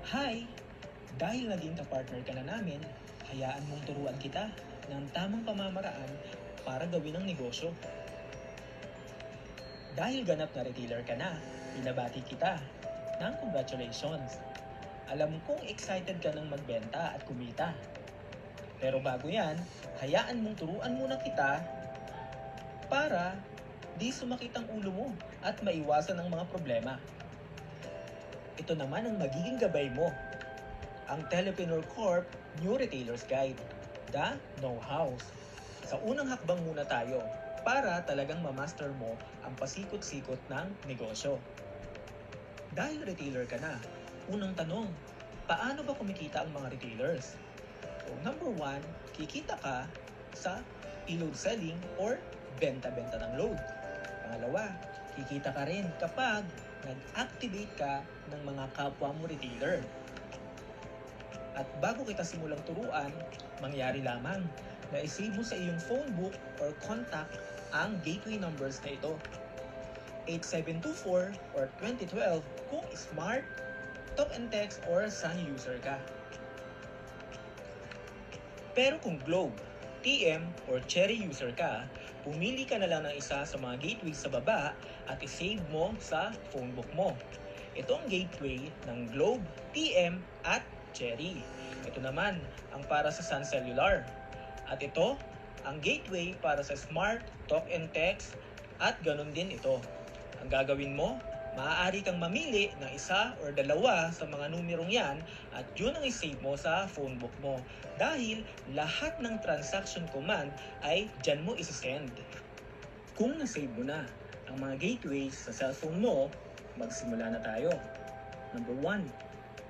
Hi! Dahil naging kapartner ka na namin, hayaan mong turuan kita ng tamang pamamaraan para gawin ang negosyo. Dahil ganap na retailer ka na, binabati kita ng congratulations. Alam kong excited ka ng magbenta at kumita. Pero bago yan, hayaan mong turuan muna kita para di sumakit ang ulo mo at maiwasan ang mga problema. Ito naman ang magiging gabay mo, ang Telepreneur Corp New Retailer's Guide, The Know-Hows. Sa unang hakbang muna tayo para talagang ma-master mo ang pasikot-sikot ng negosyo. Dahil retailer ka na, unang tanong, paano ba kumikita ang mga retailers? So, number 1, kikita ka sa e-load selling or benta-benta ng load. Pangalawa, kikita ka rin kapag nag-activate ka ng mga kapwa mo retailer. At bago kita simulang turuan, mangyari lamang na isave mo sa iyong phone book or contact ang gateway numbers na ito. 8724 or 2012 kung smart, talk and text or Sun user ka. Pero kung Globe, TM or Cherry user ka, pumili ka na lang ng isa sa mga gateway sa baba at isave mo sa phone book mo. Ito ang gateway ng Globe, TM at Cherry. Ito naman ang para sa Sun Cellular. At ito ang gateway para sa Smart, Talk and Text at ganun din ito. Ang gagawin mo, maaari kang mamili ng isa or dalawa sa mga numerong yan at yun ang isave mo sa phone book mo dahil lahat ng transaction command ay dyan mo isasend. Kung nasave mo na ang mga gateways sa cellphone mo, magsimula na tayo. Number 1,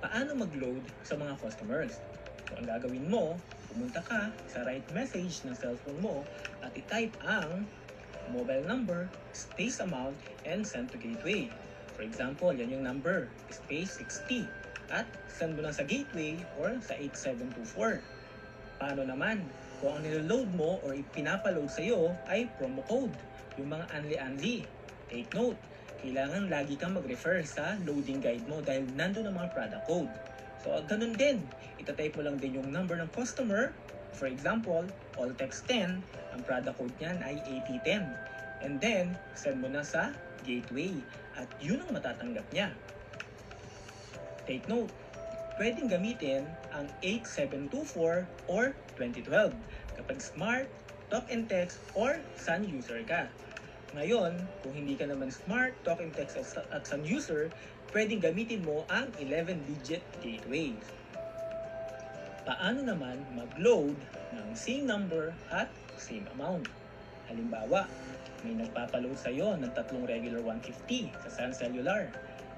paano mag-load sa mga customers? So, ang gagawin mo, pumunta ka sa right message ng cellphone mo at i-type ang mobile number, space amount, and send to gateway. For example, yan yung number, space 60. At send mo lang sa gateway or sa 8724. Paano naman? Kung ang niloload mo or ipinapaload sa'yo ay promo code, yung mga unli-unli. Take note, kailangan lagi kang mag-refer sa loading guide mo dahil nandun ang mga product code. So, ganun din. Itatype mo lang din yung number ng customer. For example, Alltex 10, ang product code niyan ay 8010. And then, send mo na sa gateway at yun ang matatanggap niya. Take note, pwedeng gamitin ang 8724 or 2012 kapag Smart, Talk and Text or Sun user ka. Ngayon, kung hindi ka naman Smart, Talk and Text at Sun user, pwedeng gamitin mo ang 11-digit gateway. Paano naman mag-load ng same number at same amount? Halimbawa, may nagpapaload sa iyo ng 3 regular 150 sa Sun Cellular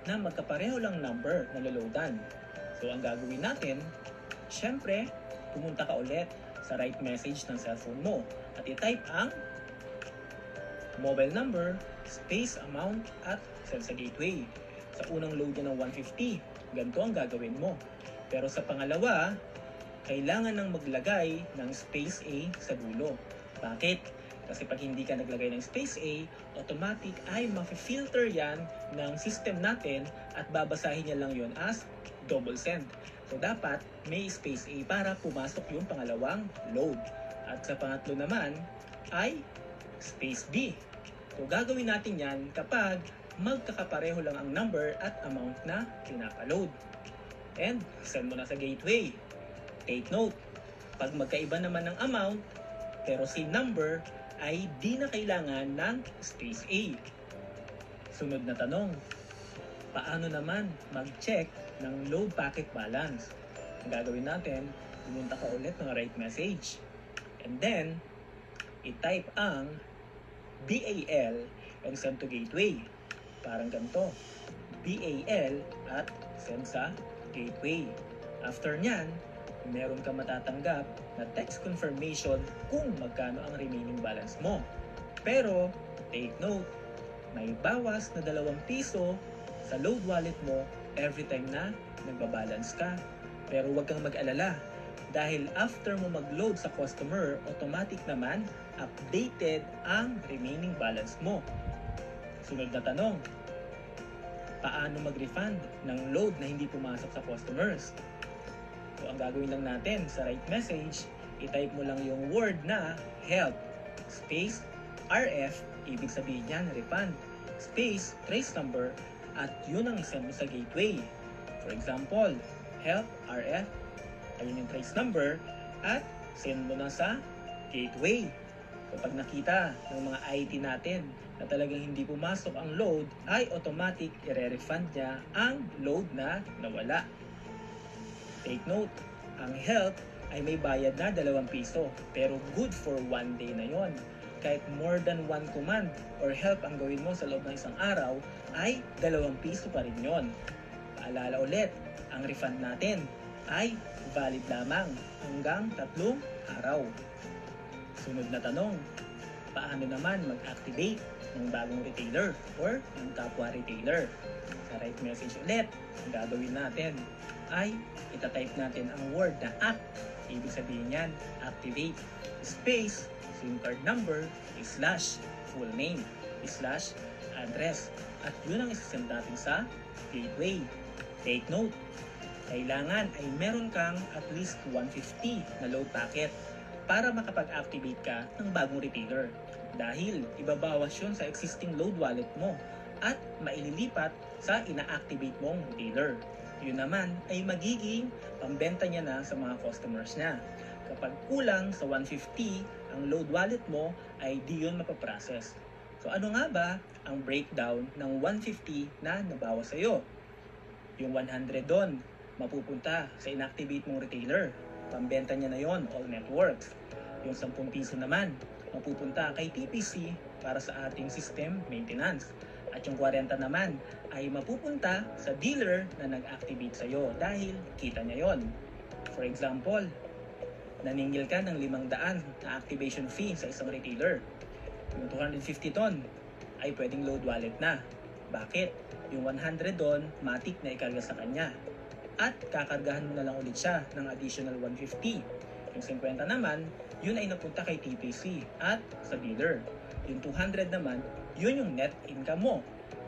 na magkapareho lang number na loloadan. So ang gagawin natin, syempre, pumunta ka ulit sa right message ng cellphone mo at i-type ang mobile number, space amount at send sa gateway. Sa unang load ng 150, ganito ang gagawin mo. Pero sa pangalawa, kailangan nang maglagay ng space A sa dulo. Bakit? Kasi pag hindi ka naglagay ng space A, automatic ay ma-filter yan ng system natin at babasahin niya lang yon as double send. So dapat may space A para pumasok yung pangalawang load. At sa pangatlo naman ay space B. So gagawin natin yan kapag magkakapareho lang ang number at amount na pinapaload. And send mo na sa gateway. Take note, pag magkaiba naman ng amount pero same number, ay di na kailangan ng space A. Sunod na tanong, paano naman mag-check ng load packet balance? Ang gagawin natin, pumunta ka ulit ng right message. And then, i-type ang BAL and send to gateway. Parang ganito, BAL at send sa gateway. After nyan, meron ka matatanggap na text confirmation kung magkano ang remaining balance mo. Pero, take note, may bawas na 2 piso sa load wallet mo every time na nagbabalance ka. Pero huwag kang mag-alala dahil after mo mag-load sa customer, automatic naman updated ang remaining balance mo. Sunod na tanong, paano mag-refund ng load na hindi pumasok sa customers. So ang gagawin lang natin sa right message, i-type mo lang yung word na help, space, RF, ibig sabihin yan, refund, space, trace number, at yun ang isend mo sa gateway. For example, help, RF, ayun yung trace number, at send mo na sa gateway. Kapag nakita ng mga IT natin na talagang hindi pumasok ang load, ay automatic i-refund niya ang load na nawala. Take note, ang help ay may bayad na 2 piso, pero good for 1 day na yon. Kahit more than 1 command or help ang gawin mo sa loob ng isang araw, ay 2 piso pa rin yon. Paalala ulit, ang refund natin ay valid lamang hanggang 3 araw. Sunod na tanong, paano naman mag-activate ng bagong retailer or ng kapwa retailer? Sa right message ulit, ang gagawin natin ay itatype natin ang word na act. Ibig sabihin yan, activate, space, SIM card number, slash, full name, slash, address. At yun ang isasend natin sa gateway. Take note, kailangan ay meron kang at least 150 na load packet para makapag-activate ka ng bagong retailer. Dahil ibabawas yun sa existing load wallet mo at maililipat sa ina-activate mong retailer. Yun naman ay magiging pambenta niya na sa mga customers niya. Kapag kulang sa 150 ang load wallet mo, ay di yun mapaprocess. So ano nga ba ang breakdown ng 150 na nabawas sa'yo? Yung 100 doon, mapupunta sa inactivate mong retailer. Pambenta niya na yon, all networks. Yung 10 piso naman, mapupunta kay TPC para sa ating system maintenance. At yung 40 naman ay mapupunta sa dealer na nag-activate sa'yo dahil kita niya yon. For example, naningil ka ng 500 na activation fee sa isang retailer. Yung 250 ton ay pwedeng load wallet na. Bakit? Yung 100 doon, matik na ikarga sa kanya. At kakargahan mo na lang ulit siya ng additional 150. Yung 50 naman, yun ay napunta kay TPC at sa dealer. Yung 200 naman, yun yung net income mo.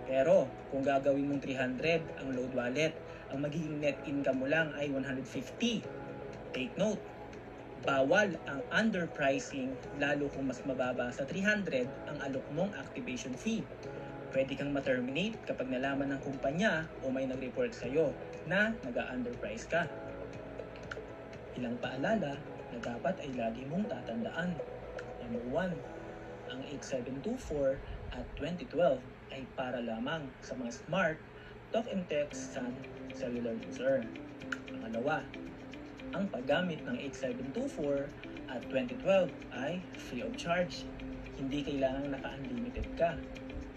Pero kung gagawin mong 300 ang load wallet, ang magiging net income mo lang ay 150. Take note, bawal ang underpricing lalo kung mas mababa sa 300 ang alok mong activation fee. Pwede kang ma-terminate kapag nalaman ng kumpanya o may nag-report sa'yo na nag-underprice ka. Ilang paalala na dapat ay lagi mong tatandaan. Number 1, ang 8724 at 2012 ay para lamang sa mga smart, talk and text sa cellular user. Pangalawa, ang paggamit ng 8724 at 2012 ay free of charge. Hindi kailangang naka-unlimited ka.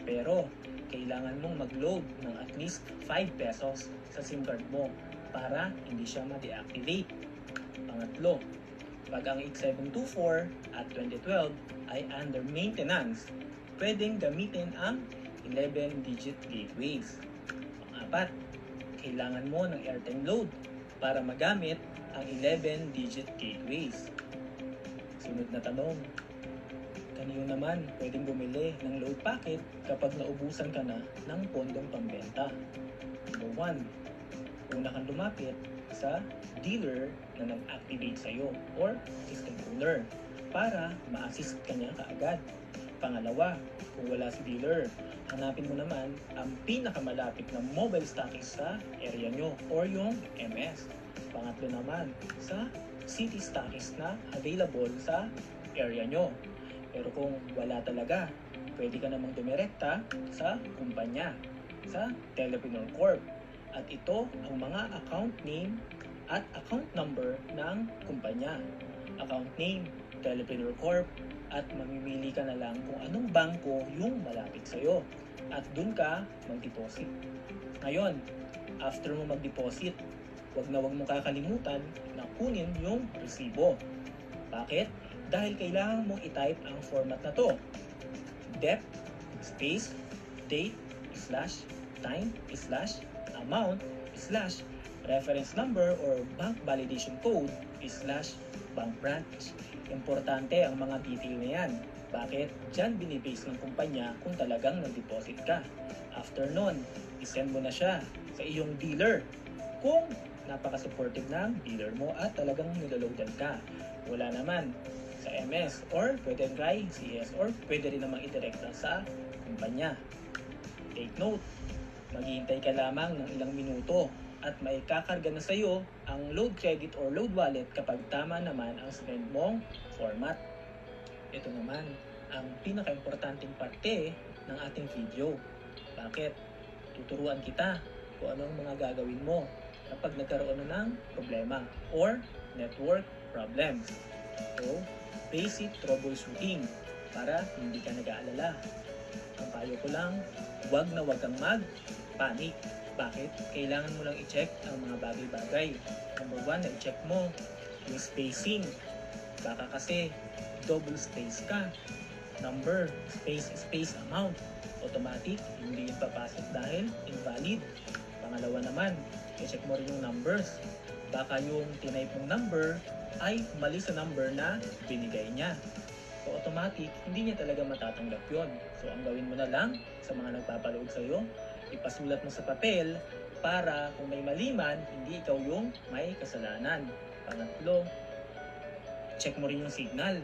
Pero, kailangan mong mag-load ng at least 5 pesos sa SIM card mo para hindi siya ma-deactivate. Pangatlo, pag ang 8724 at 2012 ay under maintenance, pwedeng gamitin ang 11-digit gateways. Pangapat, kailangan mo ng airtime load para magamit ang 11-digit gateways. Sunod na tanong, kanino naman pwedeng bumili ng load packet kapag naubusan ka na ng pondong pambenta? Number 1, una kang lumapit sa dealer na nag-activate sa'yo or system owner para ma-assist ka niya kaagad. Pangalawa, kung wala si dealer, hanapin mo naman ang pinakamalapit na mobile stockist sa area nyo or yung MS. Pangatlo naman, sa city stockist na available sa area nyo. Pero kung wala talaga, pwede ka namang dumirekta sa kumpanya, sa Telepreneur Corp. At ito ang mga account name at account number ng kumpanya. Account name, Telepreneur Corp, at mamimili ka na lang kung anong bangko yung malapit sa'yo. At dun ka mag-deposit. Ngayon, after mo mag-deposit, wag mong kakalimutan na kunin yung resibo. Bakit? Dahil kailangan mong i-type ang format na to. Dep, space, date, slash, time, slash, amount, slash, reference number or bank validation code, slash, bank branch. Importante ang mga detail na yan. Bakit? Diyan binibase ng kumpanya kung talagang nag-deposit ka. After nun, isend mo na siya sa iyong dealer kung napaka-supportive ng dealer mo at talagang niloloadan ka. Wala naman sa MS or pwede try CS or pwede rin namang idirekta sa kumpanya. Take note, maghihintay ka lamang ng ilang minuto at maikakarga na sa iyo ang load credit or load wallet kapag tama naman ang sinend mong format. Ito naman ang pinaka-importanting parte ng ating video. Bakit? Tuturuan kita kung anong mga gagawin mo kapag nagkaroon na ng problema or network problems. So, basic troubleshooting para hindi ka nag-aalala. Ang payo ko lang, huwag kang mag-panic. Bakit? Kailangan mo lang i-check ang mga bagay-bagay. Number 1, na-check mo yung spacing. Baka kasi double space ka. Number, space amount. Automatic, hindi yun papasok dahil invalid. Pangalawa naman, i-check mo rin yung numbers. Baka yung tinype mong number ay mali sa number na binigay niya. So automatic, hindi niya talaga matatanggap yon. So ang gawin mo na lang sa mga nagpapaload sa iyo, ipasulat mo sa papel para kung may mali man, hindi ikaw yung may kasalanan. Pangatlo, check mo rin yung signal.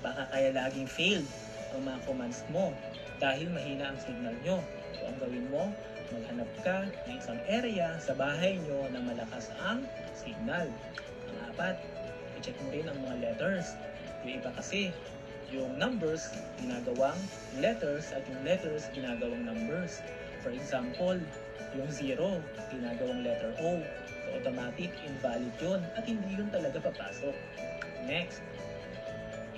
Baka kaya laging failed ang mga commands mo dahil mahina ang signal nyo. So ang gawin mo, maghanap ka ng isang area sa bahay nyo na malakas ang signal. Ang apat, i-check mo rin ang mga letters. Yung iba kasi, yung numbers ginagawang letters at yung letters ginagawang numbers. For example, yung 0 ginagawang letter O. So automatic, invalid yun at hindi yun talaga papasok. Next,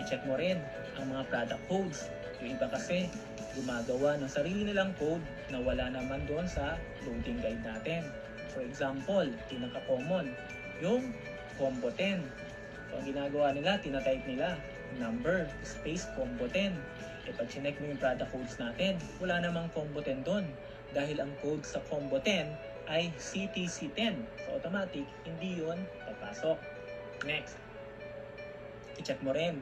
i-check mo rin ang mga product codes. Yung iba kasi, gumagawa ng sarili nilang code na wala naman doon sa loading guide natin. For example, pinaka-common, yung combo 10. So, ang ginagawa nila, tinatype nila, number, space, combo 10. E pag chinek mo yung product codes natin, wala namang combo 10 doon. Dahil ang code sa combo 10 ay CTC10. So, automatic, hindi yun papasok. Next, i-check mo rin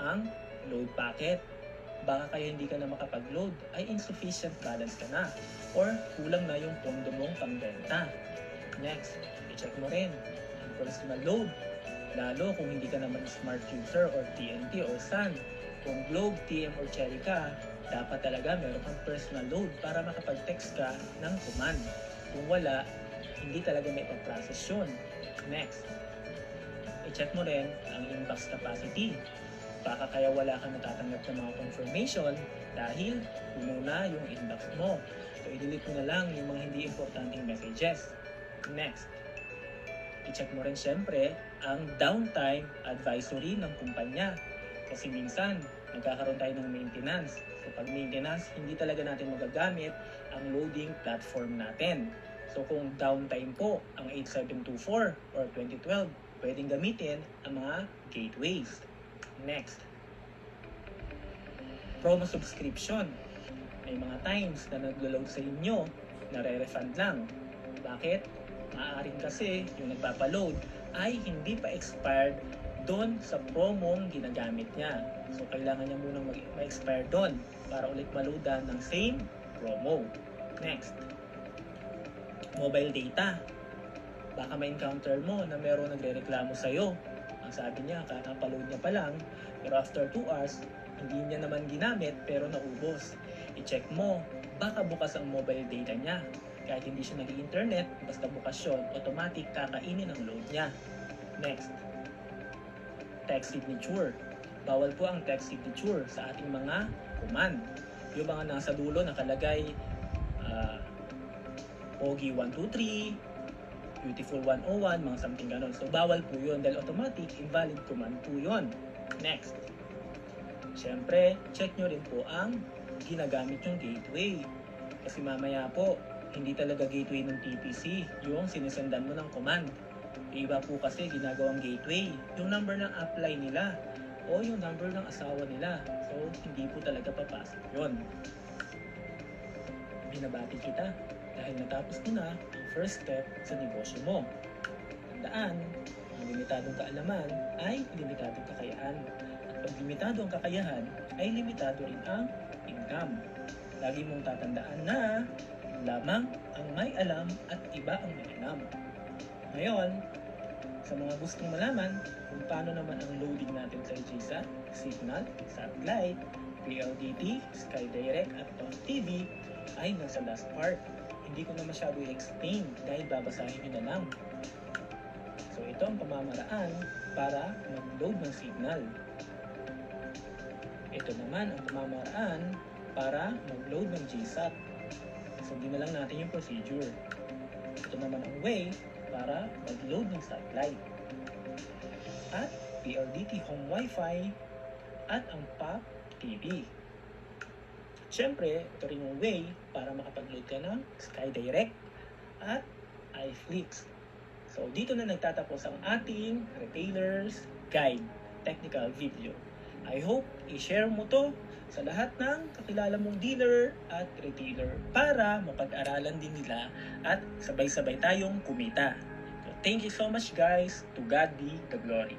ang load packet. Baka kaya hindi ka na makapag-load ay insufficient balance ka na or kulang na yung pondo mong pangbenta. Next, i-check mo rin ang personal load. Lalo kung hindi ka naman smart user or TNT or Sun. Kung Globe, TM or Cherry ka, dapat talaga meron kang personal load para makapag-text ka ng command. Kung wala, hindi talaga may pag-process yun. Next, i-check mo rin ang inbox capacity. Baka kaya wala kang natatanggap ng mga confirmation dahil puno na yung inbox mo. So, i-delete mo na lang yung mga hindi importanteng messages. Next, i-check mo rin syempre ang downtime advisory ng kumpanya. Kasi minsan, nagkakaroon tayo ng maintenance. So, pag maintenance, hindi talaga natin magagamit ang loading platform natin. So, kung downtime po ang 8724 or 2012, pwedeng gamitin ang mga gateways. Next, promo subscription. May mga times na naglo-load sa inyo, nare-refund lang. Bakit? Maaaring kasi yung nagpapaload ay hindi pa expired doon sa promong ginagamit niya. So, kailangan niya munang ma-expire doon para ulit maloadan ng same promo. Next, mobile data. Baka ma-encounter mo na merong nagre-reklamo sa'yo. Ang sabi niya, kakapaload niya pa lang, pero after 2 hours, hindi niya naman ginamit pero naubos. I-check mo, baka bukas ang mobile data niya. Kahit hindi siya nag-internet, basta bukas yun, automatic kakainin ang load niya. Next, text signature. Bawal po ang text signature sa ating mga command. Yung mga nasa dulo nakalagay, Pogi 123, Beautiful 101, mga something ganon. So, bawal po yun dahil automatic, invalid command po yun. Next, syempre, check nyo rin po ang ginagamit yung gateway. Kasi mamaya po, hindi talaga gateway ng TPC yung sinisendan mo ng command. Iba po kasi ginagawang gateway, yung number ng upline nila o yung number ng asawa nila. So, hindi po talaga papasok yun. Binabati kita dahil natapos mo na ang first step sa negosyo mo. Tandaan, ang limitadong kaalaman ay limitadong kakayahan. At pag limitado ang kakayahan, ay limitado rin ang income. Lagi mong tatandaan na lamang ang may alam at iba ang may alam. Ngayon, sa mga gustong malaman kung paano naman ang loading natin sa GSAT, Signal, Satellite, PLDT, SkyDirect at TV ay nasa last part. Hindi ko na masyado i-explain dahil babasahin nyo na lang. So ito ang pamamaraan para mag-load ng signal. Ito naman ang pamamaraan para mag-load ng GSAT. Sundin na lang natin yung procedure. Ito naman ang way para mag-load ng satellite. At PLDT Home Wi-Fi at ang POP TV. Siyempre, ito rin yung way para makapag-load ka ng SkyDirect at iFlix. So, dito na nagtatapos ang ating retailer's guide, technical video. I hope i-share mo to sa lahat ng kakilala mong dealer at retailer para mapag-aralan din nila at sabay-sabay tayong kumita. So, thank you so much guys. To God be the glory.